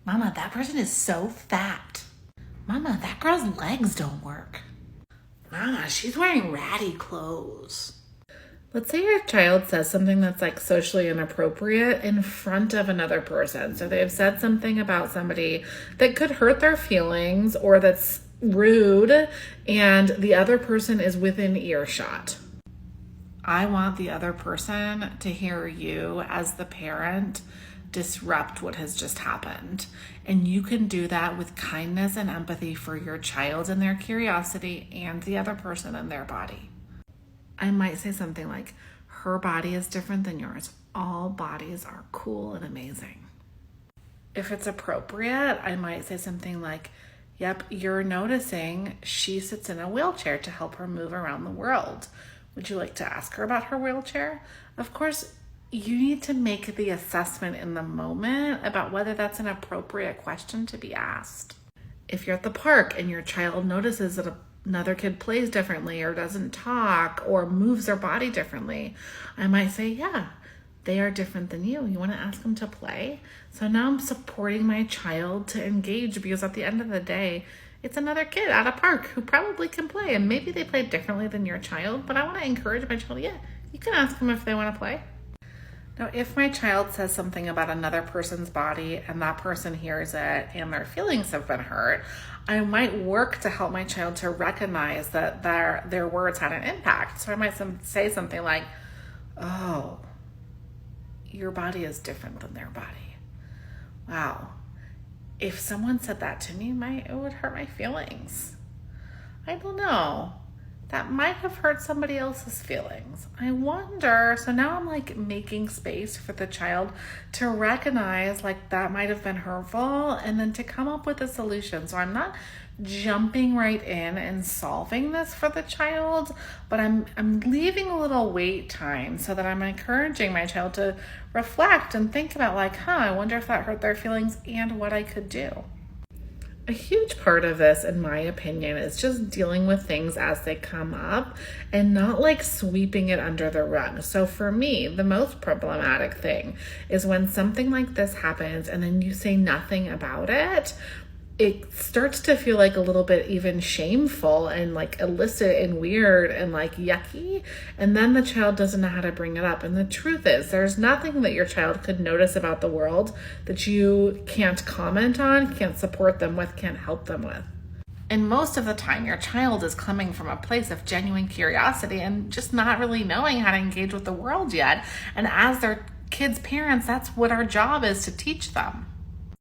Mama, that person is so fat. Mama, that girl's legs don't work. Mama, she's wearing ratty clothes. Let's say your child says something that's like socially inappropriate in front of another person. So they've said something about somebody that could hurt their feelings or that's rude, and the other person is within earshot. I want the other person to hear you as the parent disrupt what has just happened. And you can do that with kindness and empathy for your child and their curiosity and the other person and their body. I might say something like, her body is different than yours. All bodies are cool and amazing. If it's appropriate, I might say something like, yep, you're noticing she sits in a wheelchair to help her move around the world. Would you like to ask her about her wheelchair? Of course, you need to make the assessment in the moment about whether that's an appropriate question to be asked. If you're at the park and your child notices that another kid plays differently or doesn't talk or moves their body differently, I might say, yeah, they are different than you. You want to ask them to play? So now I'm supporting my child to engage, because at the end of the day, it's another kid at a park who probably can play, and maybe they play differently than your child, but I want to encourage my child, yeah, you can ask them if they want to play. Now, if my child says something about another person's body and that person hears it and their feelings have been hurt, I might work to help my child to recognize that their words had an impact. So I might say something like, oh, your body is different than their body. Wow. If someone said that to me, it would hurt my feelings. I don't know. That might have hurt somebody else's feelings. I wonder. So now I'm like making space for the child to recognize like that might have been hurtful and then to come up with a solution. So I'm not jumping right in and solving this for the child, but I'm leaving a little wait time so that I'm encouraging my child to reflect and think about like, I wonder if that hurt their feelings and what I could do. A huge part of this, in my opinion, is just dealing with things as they come up and not like sweeping it under the rug. So for me, the most problematic thing is when something like this happens and then you say nothing about it. It starts to feel like a little bit even shameful and like illicit and weird and like yucky. And then the child doesn't know how to bring it up. And the truth is, there's nothing that your child could notice about the world that you can't comment on, can't support them with, can't help them with. And most of the time, your child is coming from a place of genuine curiosity and just not really knowing how to engage with the world yet. And as their kids' parents, that's what our job is, to teach them.